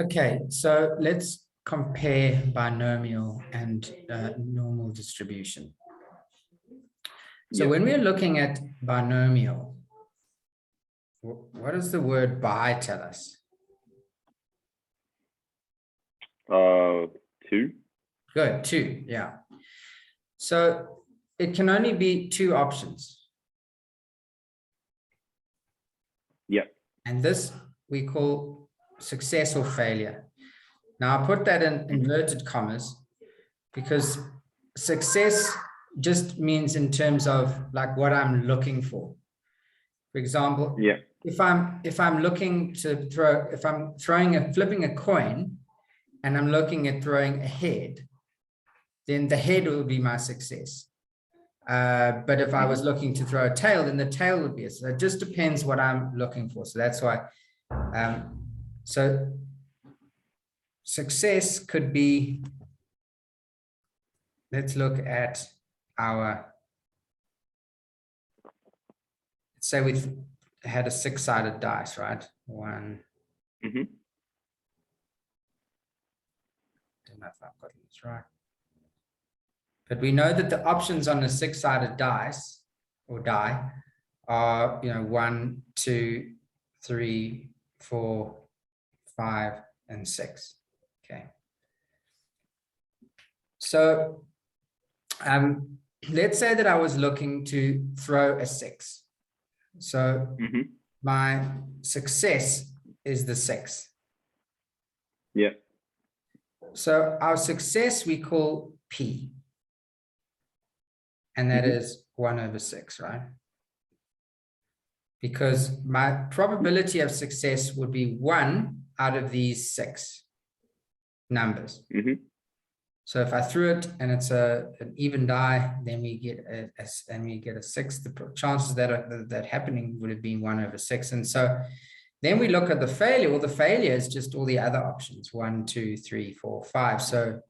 Okay, so let's compare binomial and normal distribution. So when we're looking at binomial, what does the word bi tell us? 2. Good, 2, yeah. So it can only be 2 options. Yeah. And this we call success or failure. Now I put that in inverted commas because success just means in terms of like what I'm looking for. For example, if I'm looking to throw, if I'm flipping a coin and I'm looking at throwing a head, then the head will be my success. But if I was looking to throw a tail, then the tail would be it. So it just depends what I'm looking for. So that's why. So success could be, let's look at our, let's say we've had a 6-sided dice, right? 1. Mm-hmm. Don't know if I've got this right. But we know that the options on a 6-sided dice or die are, 1, 2, 3, 4, 5, and 6. Okay. So let's say that I was looking to throw a 6. So my success is the 6. Yeah. So our success we call P. And that is 1/6, right? Because my probability of success would be 1 out of these 6 numbers. So if I threw it and it's an even die, then we get a 6. The chances that happening would have been 1/6. And so then we look at the failure. Well, the failure is just all the other options, 1, 2, 3, 4, 5. So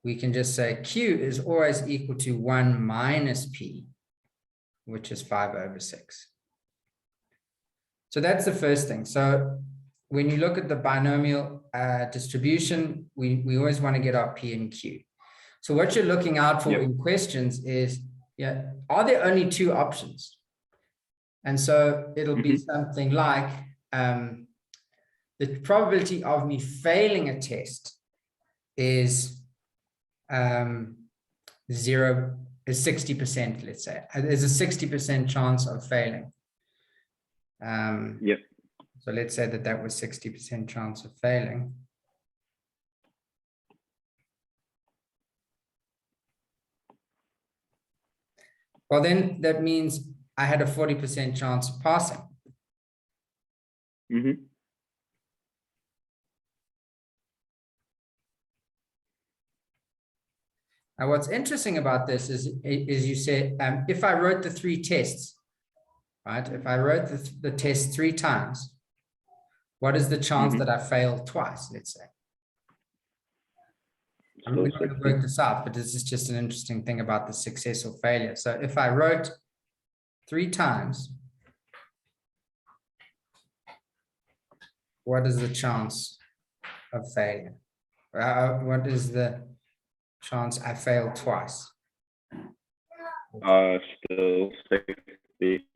we can just say Q is always equal to 1 minus P, which is 5/6. So that's the first thing. So when you look at the binomial distribution, we always want to get our P and Q. So what you're looking out for in questions is, are there only 2 options? And so it'll be something like the probability of me failing a test is 60%, let's say. There's a 60% chance of failing. So let's say that was 60% chance of failing. Well, then that means I had a 40% chance of passing. Now, what's interesting about this is you say, if I wrote the 3 tests, right? If I wrote the test 3 times, what is the chance that I failed twice, let's say? I'm not going to work this out, but this is just an interesting thing about the success or failure. So if I wrote 3 times, what is the chance of failure? What is the chance I failed twice? Still 60.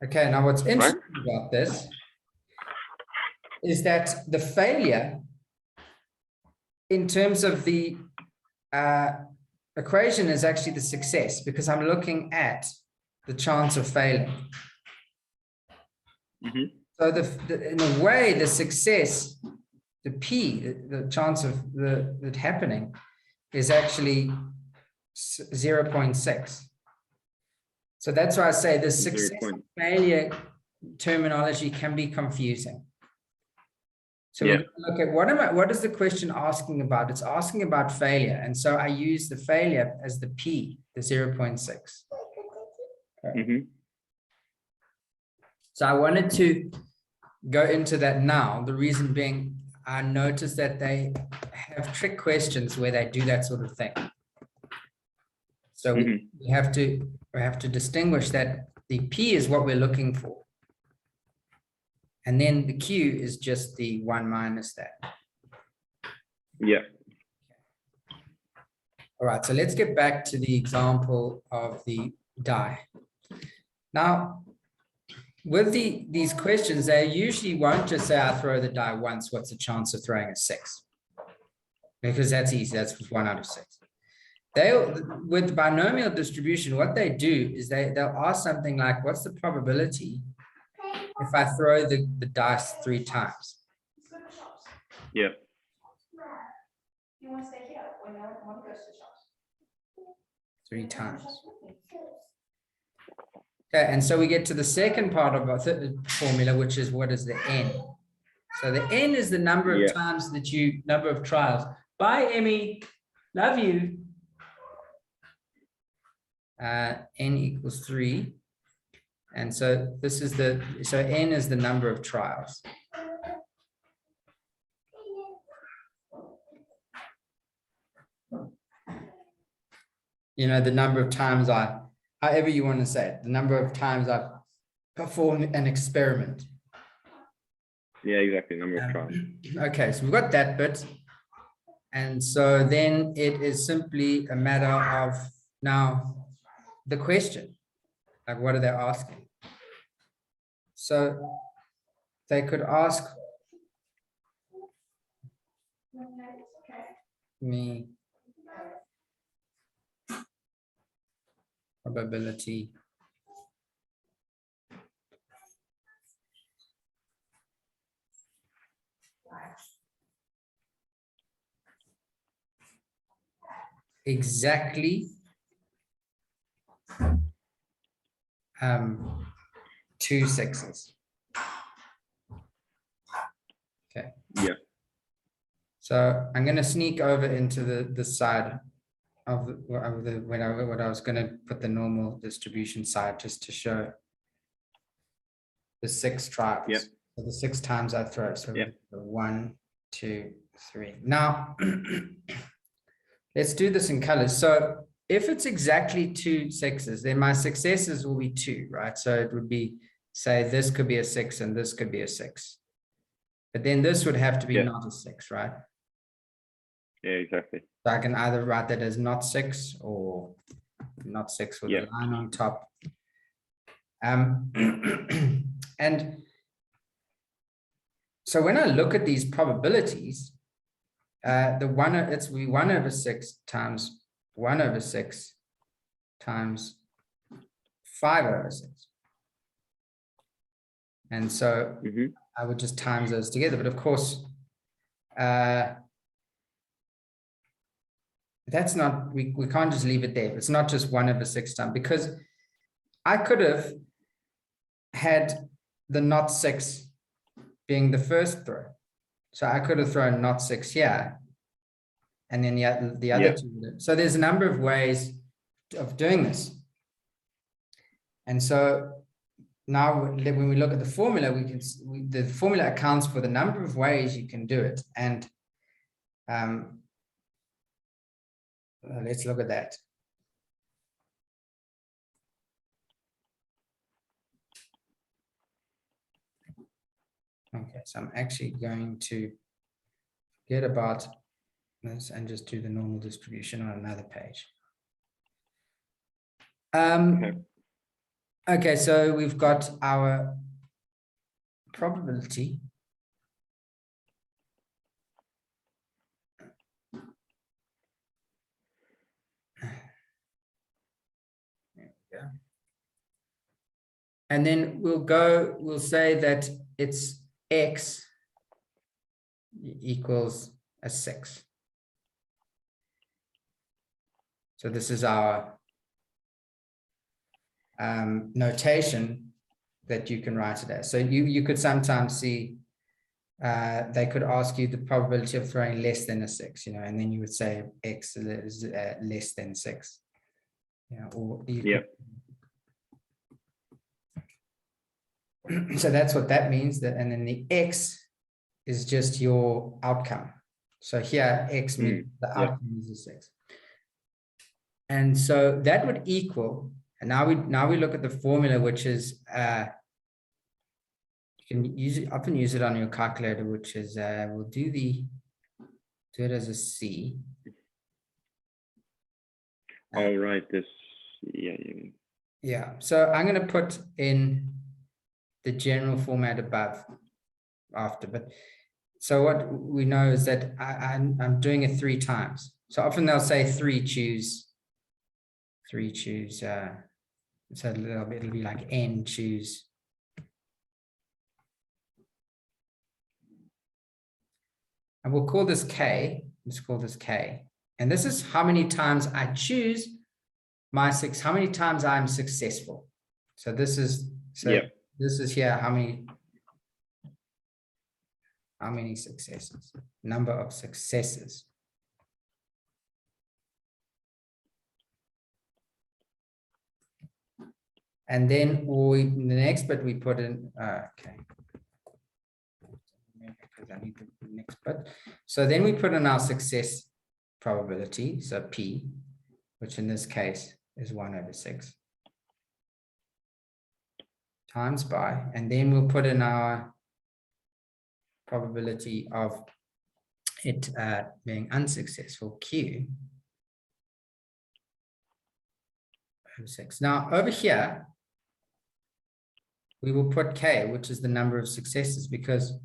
Okay, now what's interesting about this is that the failure in terms of the equation is actually the success, because I'm looking at the chance of failing. So in a way, the success, the P, the chance of that happening is actually 0.6. So that's why I say the success and failure terminology can be confusing. So we look at what is the question asking about? It's asking about failure. And so I use the failure as the P, the 0.6. So I wanted to go into that now. The reason being, I noticed that they have trick questions where they do that sort of thing. So we have to distinguish that the P is what we're looking for. And then the Q is just the 1 minus that. Yeah. All right, so let's get back to the example of the die. Now, with these questions, they usually won't just say, I throw the die once, what's the chance of throwing a 6? Because that's easy, that's 1 out of 6. With binomial distribution, what they do is they'll ask something like, what's the probability if I throw the dice 3 times? Yeah. You want to stay here when no one goes to shops? 3 times. Okay, and so we get to the second part of our formula, which is what is the n? So the n is the number of times that number of trials. Bye, Emmy. Love you. N equals 3. And so this is so n is the number of trials. The number of times however you want to say it, the number of times I've performed an experiment. Yeah, exactly, number of trials. Okay, so we've got that bit. And so then it is simply a matter of now the question, like what are they asking? So they could ask me probability exactly 2 6s. Okay. Yeah. So I'm going to sneak over into the side of what I was going to put the normal distribution side just to show the 6 trials. Yeah. So the 6 times I throw. So yeah. 1, 2, 3. Now let's do this in colors. So if it's exactly 2 6s, then my successes will be 2, right? So it would be, say, this could be a 6 and this could be a 6. But then this would have to be not a 6, right? Yeah, exactly. So I can either write that as not 6 or not 6 with a line on top. And so when I look at these probabilities, it's 1 over 6 times 1 over 6 times 5 over 6. And so I would just times those together. But of course, that's not, we can't just leave it there. It's not just 1 over 6 times, because I could have had the not 6 being the first throw. So I could have thrown not 6 here, and then the other 2. So there's a number of ways of doing this. And so now when we look at the formula, the formula accounts for the number of ways you can do it. And let's look at that. Okay, so I'm actually going to forget about this and just do the normal distribution on another page. Okay, so we've got our probability. There we go. And then we'll say that it's X equals a 6. So this is our notation that you can write it as. So you could sometimes see they could ask you the probability of throwing less than a 6, and then you would say X is less than 6. Or you so that's what that means. And then the X is just your outcome. So here X means the outcome is a 6. And so that would equal, and now we look at the formula, which is can often use it on your calculator, which is we'll do it as a C. All right, this, Yeah, so I'm going to put in the general format above after, but so what we know is that I'm doing it 3 times. So often they'll say 3 choose, so it'll be like N choose. And we'll call this K, let's call this K. And this is how many times I choose my 6, how many times I'm successful. So this is, this is here, how many successes, number of successes. And then the next bit we put in, okay. Because I need the next bit. So then we put in our success probability, so P, which in this case is 1/6 times by, and then we'll put in our probability of it being unsuccessful, Q, over 6. Now over here, we will put K, which is the number of successes, because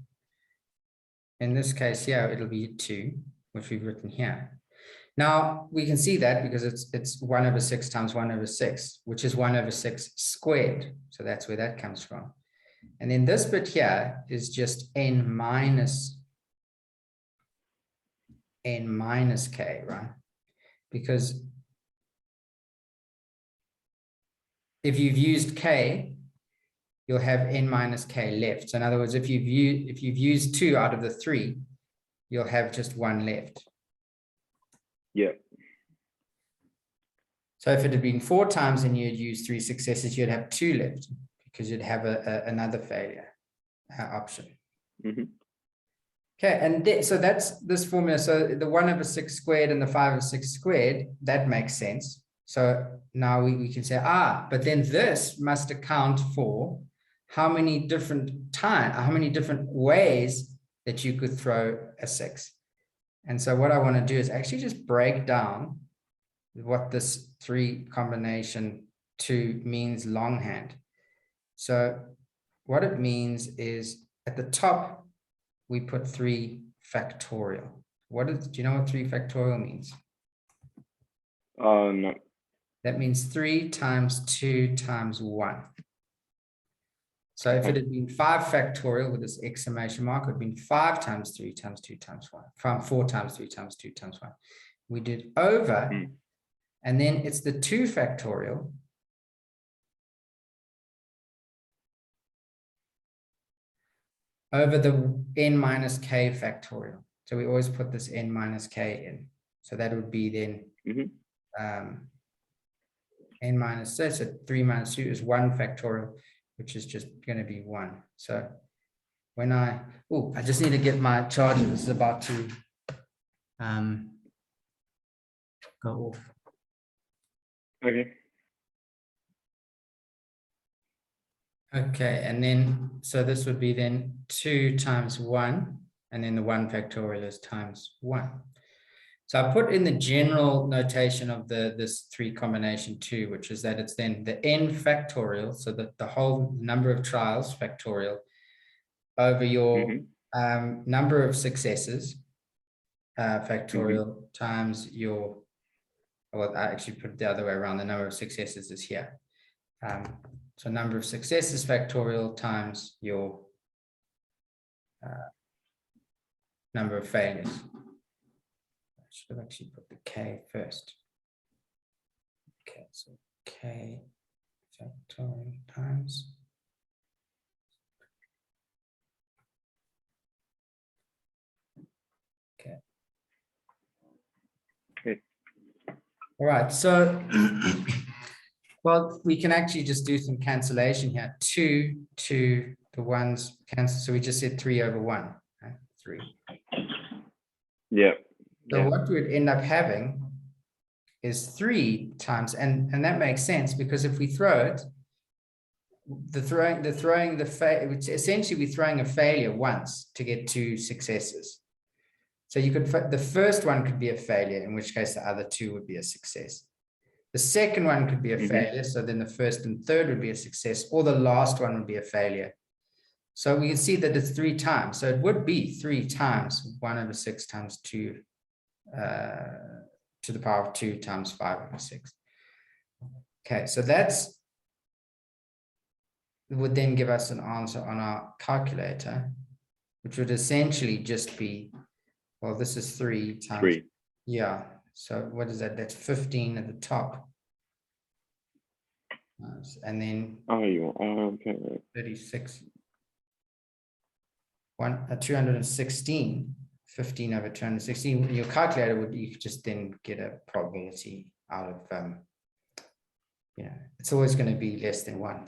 in this case here, it'll be 2, which we've written here. Now we can see that because it's 1/6 times 1/6, which is 1/6 squared. So that's where that comes from. And then this bit here is just N minus K, right? Because if you've used K, you'll have N minus K left. So in other words, if you've used 2 out of the 3, you'll have just 1 left. Yeah. So if it had been 4 times and you'd use 3 successes, you'd have 2 left because you'd have another failure option. Mm-hmm. Okay, and so that's this formula. So the 1/6 squared and the 5/6 squared, that makes sense. So now we can say, but then this must account for how many different ways that you could throw a 6. And so what I want to do is actually just break down what this 3 combination 2 means longhand. So what it means is at the top, we put 3 factorial. Do you know what 3 factorial means? No. That means 3 times 2 times 1. So if it had been 5 factorial with this exclamation mark, it would have been 5 times 3 times 2 times 1, from 4 times 3 times 2 times 1. We did over, and then it's the 2 factorial over the N minus K factorial. So we always put this N minus K in. So that would be then N minus, so 3 minus 2 is 1 factorial, which is just going to be 1. So when I just need to get my charger. This is about to go off. Okay. Okay, and then, so this would be then 2 times 1, and then the 1 factorial is times 1. So I put in the general notation of this 3 combination 2, which is that it's then the N factorial, so that the whole number of trials factorial over your number of successes factorial times your, well, I actually put it the other way around, the number of successes is here. So number of successes factorial times your number of failures. I should have actually put the K first. Okay, so K factorial times. Okay. Okay. All right, so well, we can actually just do some cancellation here. 2 to the 1s cancel. So we just said 3 over 1. Right? 3. Yeah. So what we would end up having is 3 times, and that makes sense because if we throw it, which essentially we're throwing a failure once to get 2 successes. So you could, the first one could be a failure, in which case the other 2 would be a success. The second one could be a failure, so then the first and third would be a success, or the last one would be a failure. So we can see that it's 3 times. So it would be 3 times 1/6 times 2 to the power of 2 times 5/6. Okay, so that's would then give us an answer on our calculator, which would essentially just be, well, this is 3 times 3. Yeah. So what is that? That's 15 at the top. And then okay. 36. 216. 15 over 216. Your calculator would, you could just then get a probability out of it's always going to be less than 1.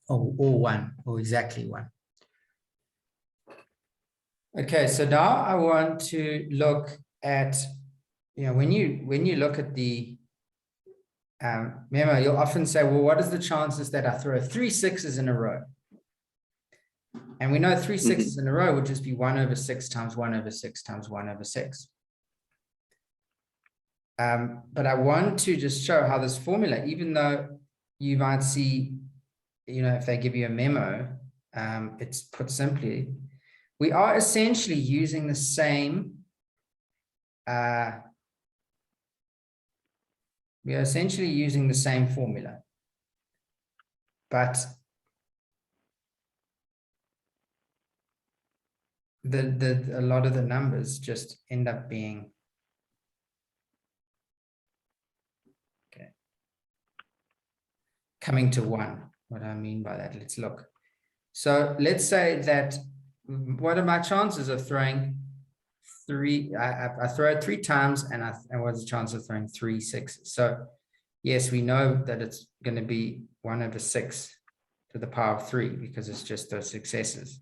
Or 1, or exactly 1. Okay, so now I want to look at, when you look at the memo, you'll often say, well, what is the chances that I throw 3 6s in a row? And we know 3 6s in a row would just be 1/6 times 1/6 times 1/6. But I want to just show how this formula, even though you might see, if they give you a memo, it's put simply, we are essentially using the same, formula, but a lot of the numbers just end up being coming to 1. What do I mean by that? Let's look. So let's say that, what are my chances of throwing 3? I throw it 3 times, and what's the chance of throwing 3 6s? So yes, we know that it's going to be 1/6 to the power of 3, because it's just those successes.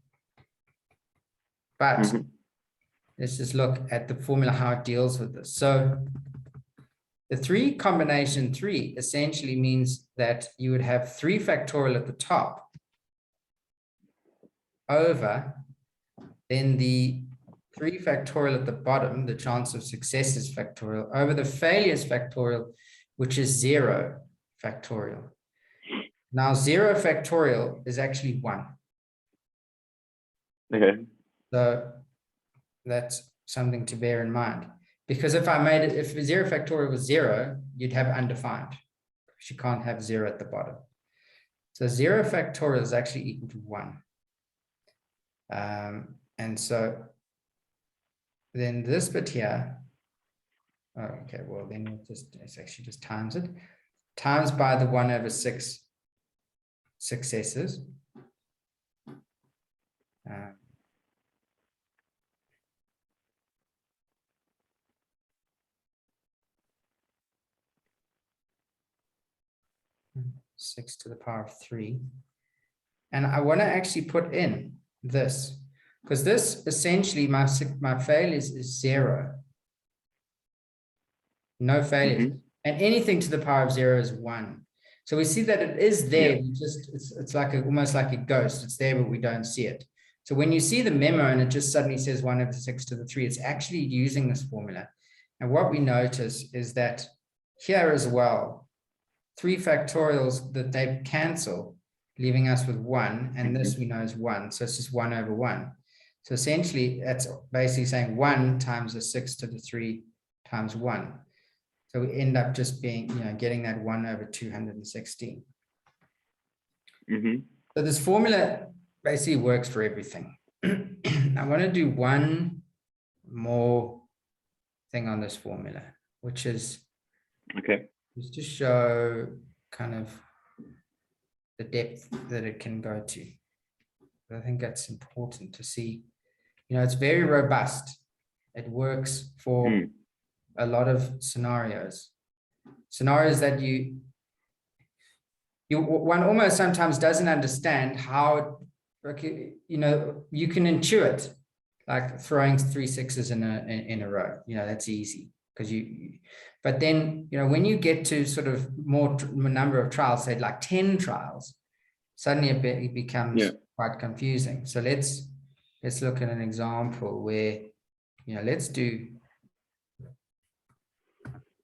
But let's just look at the formula, how it deals with this. So the 3 combination 3 essentially means that you would have 3 factorial at the top over then the 3 factorial at the bottom, the chance of successes factorial, over the failures factorial, which is 0 factorial. Now 0 factorial is actually 1. Okay. So that's something to bear in mind. Because if 0 factorial was 0, you'd have undefined, because you can't have 0 at the bottom. So 0 factorial is actually equal to 1. And so then this bit here, okay, well then it's actually just times it, times by the 1/6 successes. 6 to the power of 3. And I want to actually put in this, because this essentially, my failures is 0. No failures. And anything to the power of 0 is 1. So we see that it is there. It's like almost like a ghost. It's there, but we don't see it. So when you see the memo and it just suddenly says 1/6 to the 3, it's actually using this formula. And what we notice is that here as well, 3 factorials, that they cancel, leaving us with 1, and this we know is 1, so it's just 1/1. So essentially, that's basically saying 1 times a 6 to the 3 times 1. So we end up just being, getting that 1/216. So this formula basically works for everything. I want to do one more thing on this formula, which is just to show kind of the depth that it can go to. I think that's important to see. It's very robust. It works for a lot of scenarios that one almost sometimes doesn't understand how, you can intuit, like throwing 3 6s in a row. That's easy, because but then when you get to sort of more number of trials, say like 10 trials, suddenly it becomes quite confusing. So let's look at an example where, let's do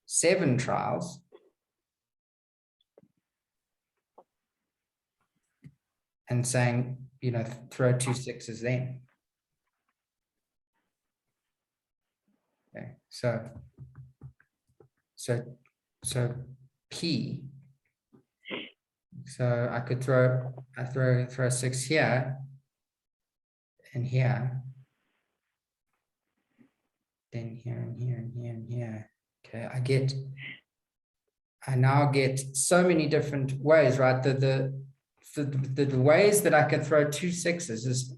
7 trials. And saying, throw 2 6s then. Okay, so P. So I could throw a 6 here and here. Then here and here and here and here. Okay, I now get so many different ways, right? The ways that I could throw 2 6s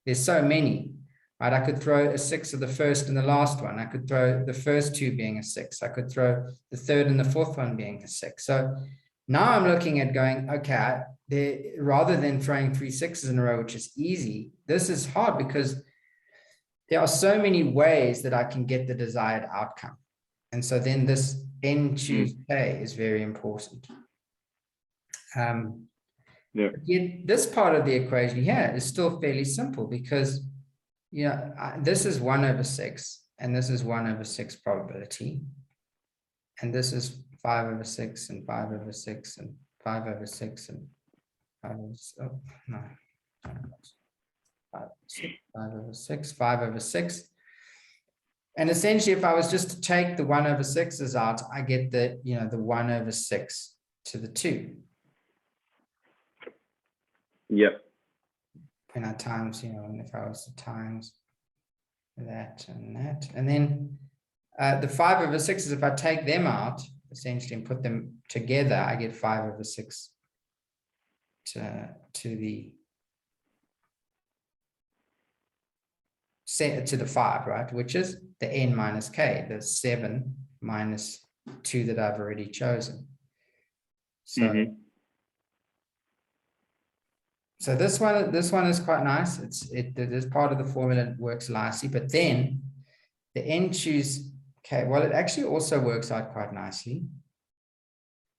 there's so many, right? I could throw a 6 of the first and the last one. I could throw the first 2 being a 6. I could throw the third and the fourth one being a 6. So now I'm looking at going, okay, rather than throwing 3 6s in a row, which is easy, this is hard because there are so many ways that I can get the desired outcome. And so then this N choose K is very important. Yet this part of the equation here is still fairly simple because, this is 1/6 and this is 1/6 probability. And this is 5/6 and 5/6 and 5/6 and 5/6, 5/6. And essentially, if I was just to take the 1/6s out, I get the 1/6 to the 2. Yep. And I times, and if I was to times that and that, and then the 5/6s, if I take them out, essentially, and put them together, I get 5/6 to the 5, right? Which is the N minus K, the 7 minus 2 that I've already chosen. So, so this one is quite nice. This part of the formula works nicely, but then the N choose K, well, it actually also works out quite nicely.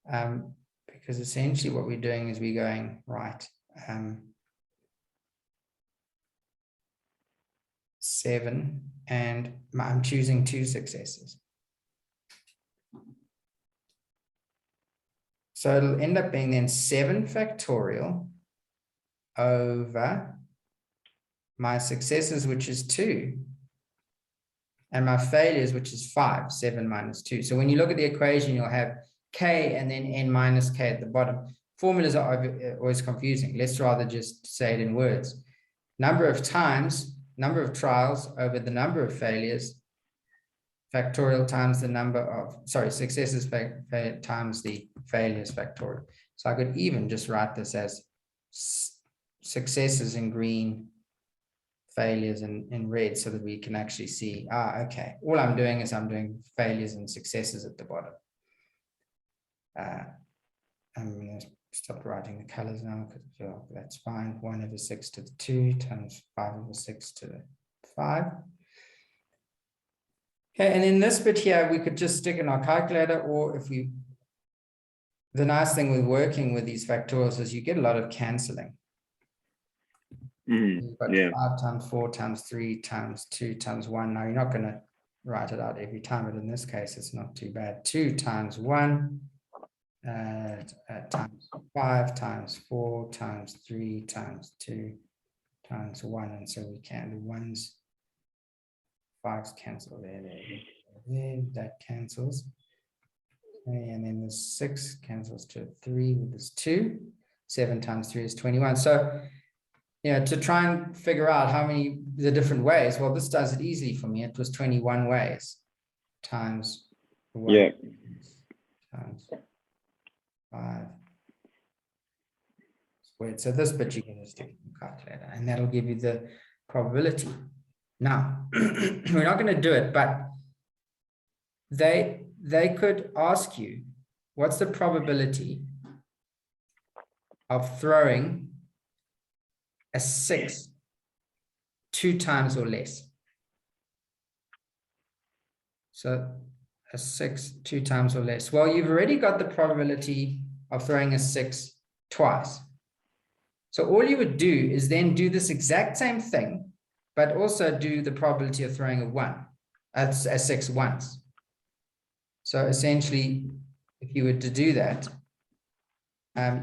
Because essentially what we're doing is we're going, right, 7, and I'm choosing 2 successes. So it'll end up being then 7 factorial over my successes, which is 2, and my failures, which is 5, 7 minus 2. So when you look at the equation, you'll have K and then N minus K at the bottom. Formulas are always confusing. Let's rather just say it in words. Number of times, number of trials over the number of failures, factorial times the number of, successes times the failures factorial. So I could even just write this as successes in green, failures in red, so that we can actually see, okay, all I'm doing is I'm doing failures and successes at the bottom. I'm going to stop writing the colors now because I feel like that's fine. 1/6 to the 2 times 5/6 to the 5. Okay, and in this bit here, we could just stick in our calculator, or the nice thing with working with these factorials is you get a lot of cancelling. You've got 5 times 4 times 3 times 2 times 1. Now, you're not going to write it out every time, but in this case, it's not too bad. 2 times 1 times 5 times 4 times 3 times 2 times 1. And so we can, the 1s, 5s cancel there, that cancels. Okay, and then the 6 cancels to 3 with this 2. 7 times 3 is 21. So, to try and figure out the different ways, well, this does it easily for me. It was 21 ways times 1 times 5 squared. So this bit you can just do in the calculator, and that'll give you the probability. Now, we're not going to do it, but they could ask you, what's the probability of throwing a 6 2 times or less? So a 6 2 times or less. Well, you've already got the probability of throwing a 6 twice. So all you would do is then do this exact same thing, but also do the probability of throwing a 6 once. So essentially, if you were to do that,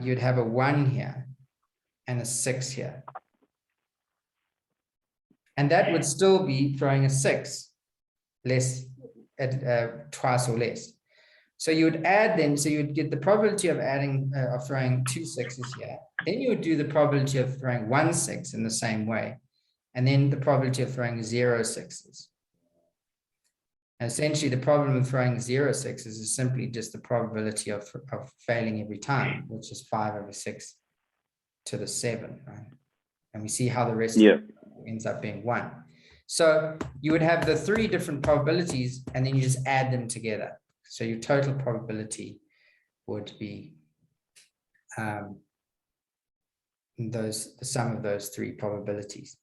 you'd have a 1 here and a 6 here. And that would still be throwing a 6 less at twice or less. So you would add them, so you would get the probability of adding of throwing 2 6s here. Then you would do the probability of throwing 1 6 in the same way, and then the probability of throwing 0 6s. And essentially, the problem with throwing 0 6s is simply just the probability of failing every time, which is 5/6 to the 7, right? And we see how the rest ends up being 1. So you would have the 3 different probabilities, and then you just add them together. So your total probability would be the sum of those 3 probabilities.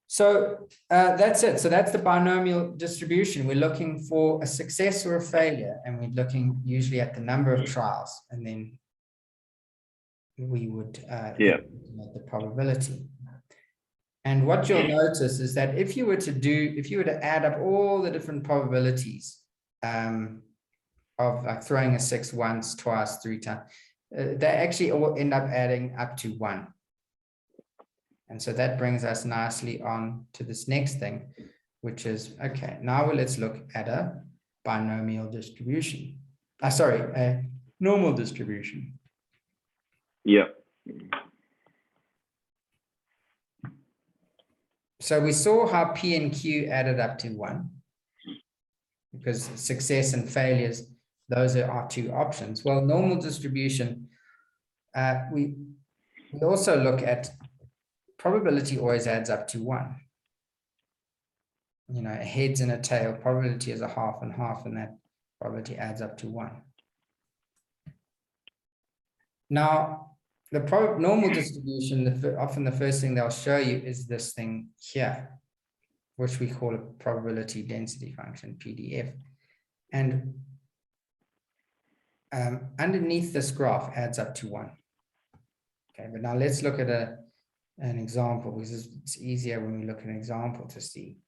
So that's it. So that's the binomial distribution. We're looking for a success or a failure, and we're looking usually at the number of trials, and then we would estimate the probability. And what you'll notice is that if you were to add up all the different probabilities of like throwing a 6 once, twice, 3 times, they actually all end up adding up to 1. And so that brings us nicely on to this next thing, which is, okay, now let's look at a binomial distribution. Sorry, a normal distribution. Yeah. So we saw how P and Q added up to 1, because success and failures, those are our 2 options. Well, normal distribution, we also look at probability always adds up to 1. You know, a heads and a tail, probability is a half and half, and that probability adds up to 1. Now, the normal distribution, often the first thing they'll show you is this thing here, which we call a probability density function, PDF. And underneath this graph adds up to 1. Okay, but now let's look at an example, because it's easier when we look at an example to see.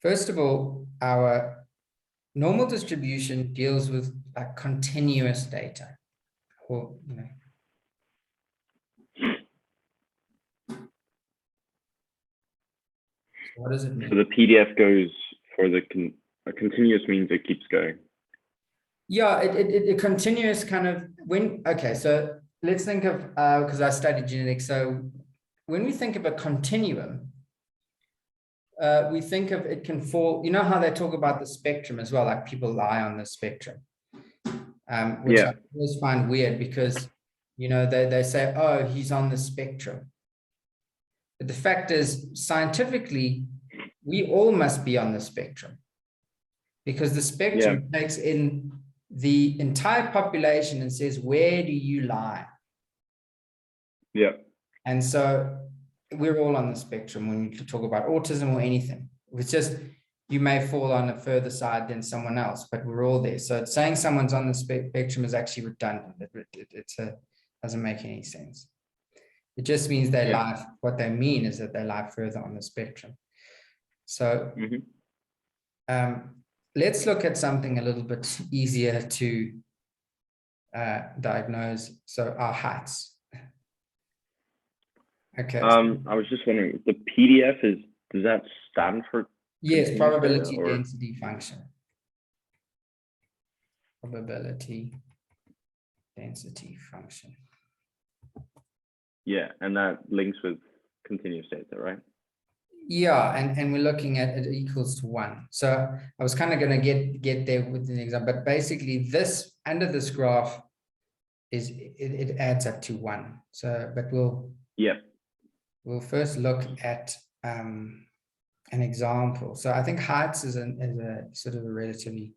First of all, our normal distribution deals with like continuous data, or you know. So what does it mean? So the PDF goes for the continuous means it keeps going. Yeah, it continuous kind of okay, so let's think of, because I studied genetics, so when we think of a continuum, we think of it can fall, you know how they talk about the spectrum as well, like people lie on the spectrum, which I always find weird, because, you know, they say, oh, he's on the spectrum. But the fact is, scientifically, we all must be on the spectrum, because the spectrum takes in the entire population and says, where do you lie? Yeah. And so we're all on the spectrum when you talk about autism or anything. It's just, you may fall on a further side than someone else, but we're all there. So saying someone's on the spectrum is actually redundant. It doesn't make any sense. It just means they lie. What they mean is that they lie further on the spectrum. So let's look at something a little bit easier to diagnose. So our heights. Okay. I was just wondering, the PDF does that stand for? Yes, probability density function. Probability density function. Yeah, and that links with continuous data, right? Yeah, and we're looking at it equals to 1. So I was kind of going to get there with an example, but basically this under this graph is it adds up to 1. So, but we'll first look at an example. So I think heights is a sort of a relatively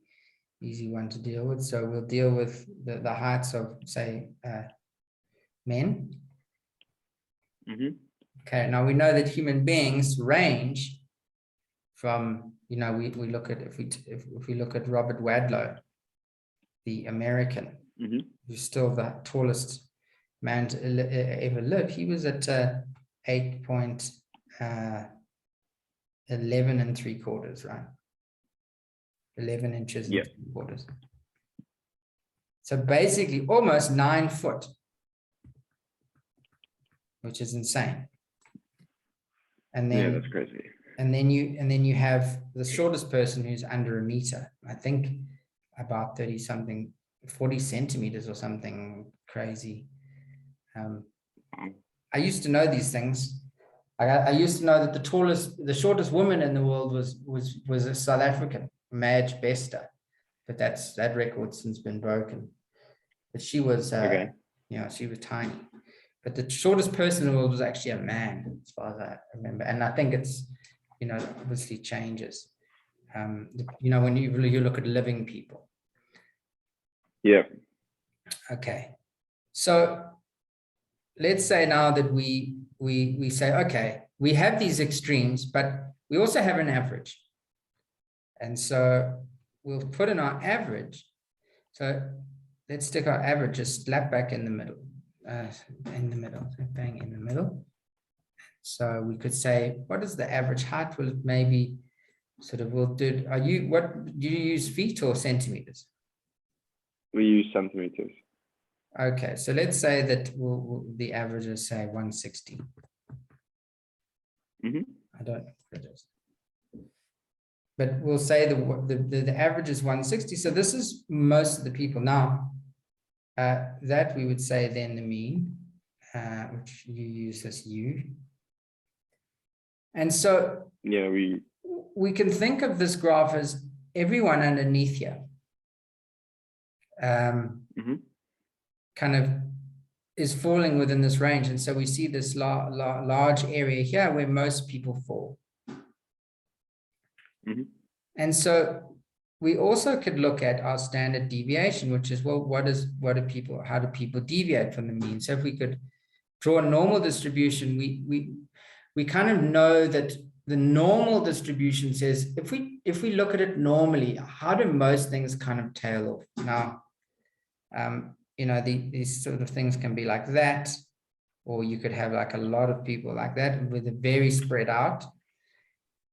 easy one to deal with. So we'll deal with the heights of, say, men. Okay, now we know that human beings range from, you know, we look at, if we look at Robert Wadlow, the American, who's still the tallest man to ever live, he was at 8.11 3/4, right? 11 inches and 3/4. So basically almost 9 foot, which is insane. And then, yeah, that's crazy. and then you have the shortest person who's under a meter. I think about 30 something, 40 centimeters or something crazy. I used to know these things. I used to know that the shortest woman in the world was a South African, Madge Bester, but that record's since been broken. But she was, she was tiny. But the shortest person in the world was actually a man, as far as I remember. And I think it's, obviously changes. When you look at living people. Yeah. Okay. So let's say now that we say, okay, we have these extremes, but we also have an average. And so we'll put in our average. So let's stick our average just slap back in the middle. Bang in the middle. So we could say, what is the average height? Will it maybe sort of, do you use feet or centimeters? We use centimeters. Okay, so let's say that the average is say 160. I don't know what it is. But we'll say the average is 160. So this is most of the people. Now, that we would say then the mean, which you use this U. And so yeah, we can think of this graph as everyone underneath here kind of is falling within this range. And so we see this large area here where most people fall. And so we also could look at our standard deviation, which is, well, how do people deviate from the mean? So if we could draw a normal distribution, we kind of know that the normal distribution says, if we look at it normally, how do most things kind of tail off? Now, these sort of things can be like that, or you could have like a lot of people like that with a very spread out.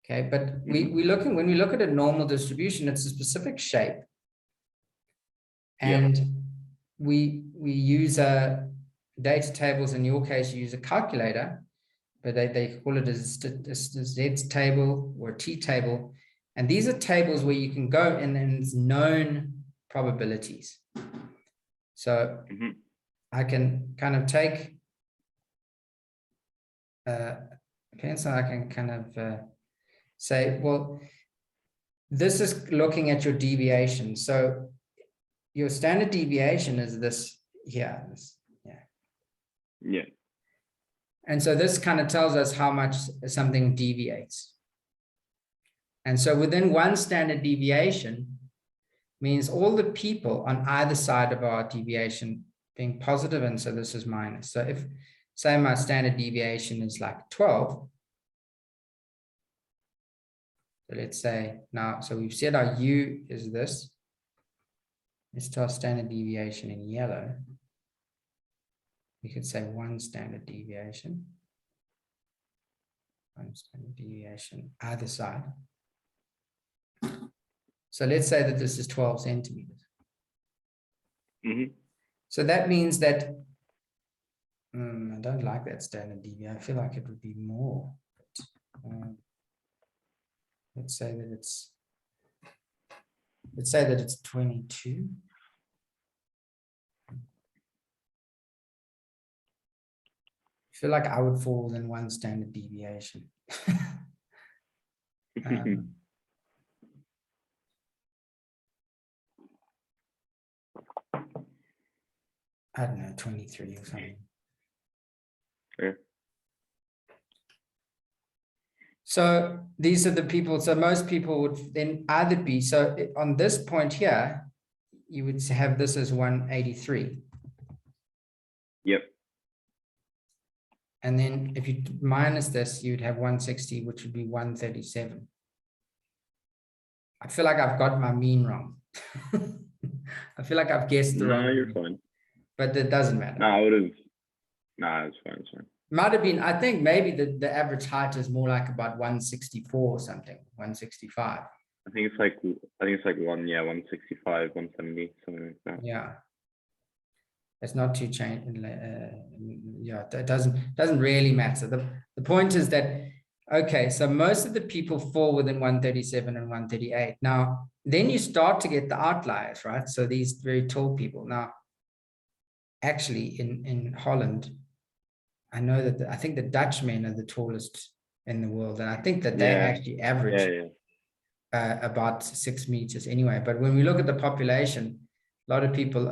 Okay, but when we look at a normal distribution, it's a specific shape. And we use data tables. In your case, you use a calculator, but they call it a Z table or a T table. And these are tables where you can go and it's known probabilities. So I can kind of take a pencil, I can kind of say, well, this is looking at your deviation. So your standard deviation is this here. And so this kind of tells us how much something deviates. And so within one standard deviation means all the people on either side of our deviation being positive, and so this is minus. So if, say, my standard deviation is like 12, so let's say now, so we've said our U is this. Let's do our standard deviation in yellow. We could say one standard deviation. One standard deviation either side. So let's say that this is 12 centimeters. So that means that, I don't like that standard deviation. I feel like it would be more. But, let's say that it's 22. I feel like I would fall within one standard deviation. I don't know, 23 or something. So these are the people. So most people would then either be, so on this point here, you would have this as 183. And then if you minus this, you'd have 160, which would be 137. I feel like I've got my mean wrong. I feel like I've guessed the No, wrong you're thing, fine. but it doesn't matter. No, I would have. Nah, it's fine. It's fine. Might have been, I think maybe the average height is more like about 164 or something, 165. I think it's like 165, 170, something like that. Yeah. It's not too changed. Yeah, it doesn't really matter. The point is that, okay, so most of the people fall within 137 and 138. Now, then you start to get the outliers, right? So these very tall people. Now, actually in Holland, I know that I think the Dutch men are the tallest in the world. And I think that they actually average about 6 meters anyway. But when we look at the population, a lot of people,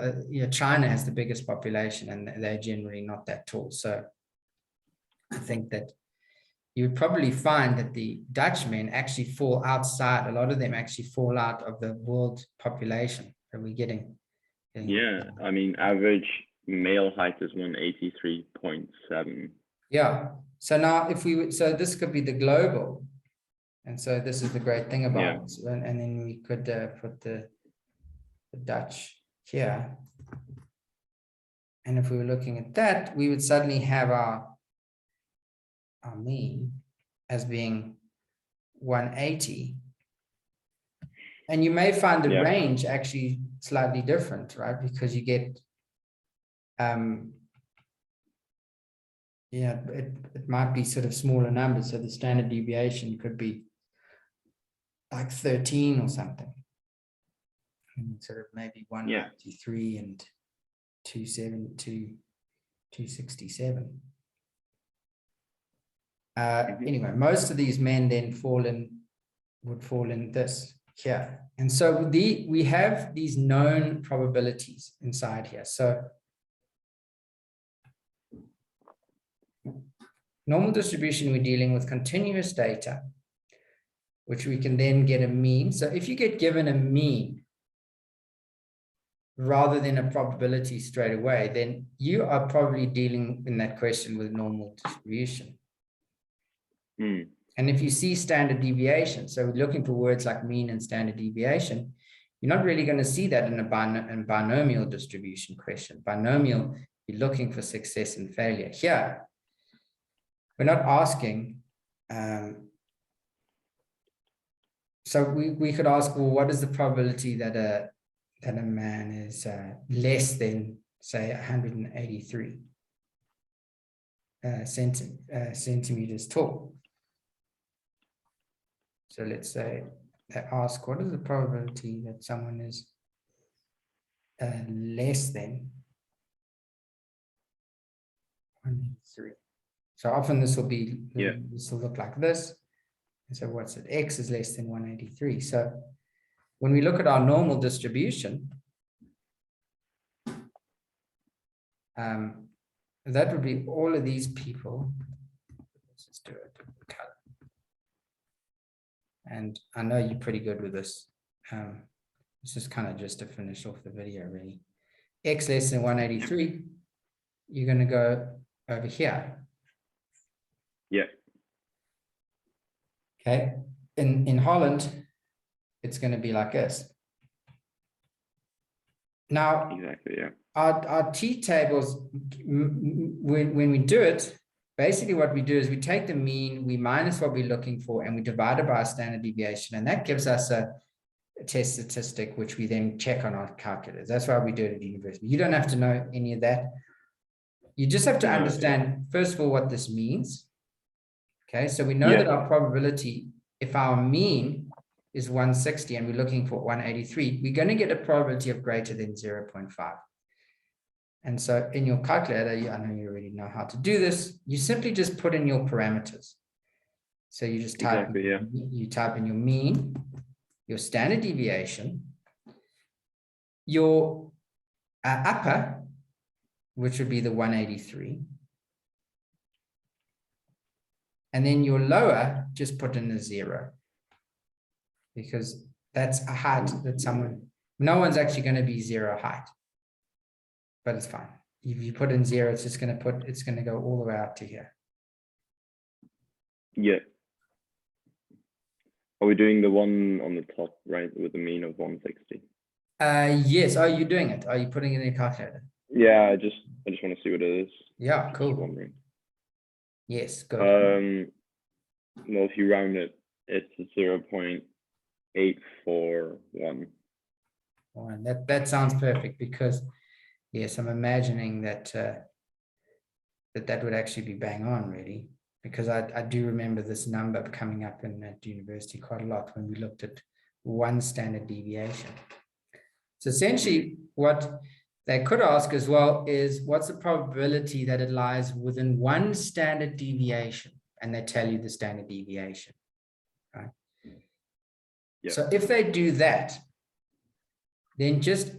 China has the biggest population and they're generally not that tall. So I think that you would probably find that the Dutch men actually fall outside. A lot of them actually fall out of the world population that we're getting. Yeah, I mean, average male height is 183.7. Yeah. So now if we would, so this could be the global. And so this is the great thing about it. And then we could put the Dutch here. And if we were looking at that, we would suddenly have our mean as being 180. And you may find the range actually slightly different, right? Because you get, it might be sort of smaller numbers. So the standard deviation could be like 13 or something. And sort of maybe 193 and 267. Anyway, most of these men then would fall in this here. And so we have these known probabilities inside here. So normal distribution, we're dealing with continuous data, which we can then get a mean. So if you get given a mean rather than a probability straight away, then you are probably dealing in that question with normal distribution. And if you see standard deviation, so we're looking for words like mean and standard deviation, you're not really going to see that in a binomial distribution question. Binomial, you're looking for success and failure. Here, we're not asking. So we could ask, well, what is the probability that a man is less than, say, 183 centimeters tall? So let's say they ask, what is the probability that someone is less than 183? So often this will be, this will look like this. And so what's it? X is less than 183. So when we look at our normal distribution, that would be all of these people. Let's just do it with color. And I know you're pretty good with this. This is kind of just to finish off the video, really. X less than 183, you're going to go over here. Yeah. Okay. In Holland, it's going to be like this. Now, exactly, our t-tables, when we do it, basically what we do is we take the mean, we minus what we're looking for, and we divide it by our standard deviation. And that gives us a test statistic, which we then check on our calculators. That's why we do it at university. You don't have to know any of that. You just have to understand, first of all, what this means. Okay, so we know that our probability, if our mean is 160 and we're looking for 183, we're going to get a probability of greater than 0.5. And so in your calculator, I know you already know how to do this. You simply just put in your parameters. So you just type, you type in your mean, your standard deviation, your upper, which would be the 183. And then your lower, just put in a 0. Because that's a height that no one's actually going to be 0 height. But it's fine. If you put in 0, it's just going to go all the way out to here. Yeah. Are we doing the one on the top, right, with a mean of 160? Yes. Are you doing it? Are you putting it in your calculator? Yeah, I just want to see what it is. Yeah, Just cool. wondering. Yes, good. Well, if you round it, it's 0.841. Well, that sounds perfect because yes, I'm imagining that that would actually be bang on, really, because I do remember this number coming up in at university quite a lot when we looked at one standard deviation. So essentially, what they could ask as well is what's the probability that it lies within one standard deviation, and they tell you the standard deviation, right? Yeah. So if they do that, then just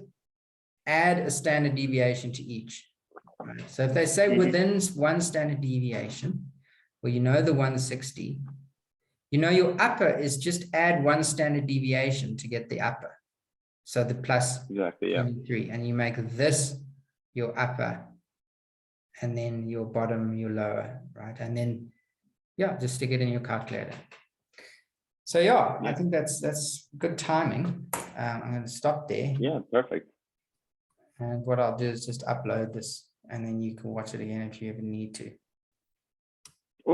add a standard deviation to each. Right? So if they say within one standard deviation, well, you know the 160, you know your upper is just add one standard deviation to get the upper. So the plus Exactly, yeah. 23, and you make this your upper, and then your bottom, your lower, right? And then, yeah, just stick it in your calculator. So yeah, I think that's good timing. I'm going to stop there. Yeah, perfect. And what I'll do is just upload this, and then you can watch it again if you ever need to.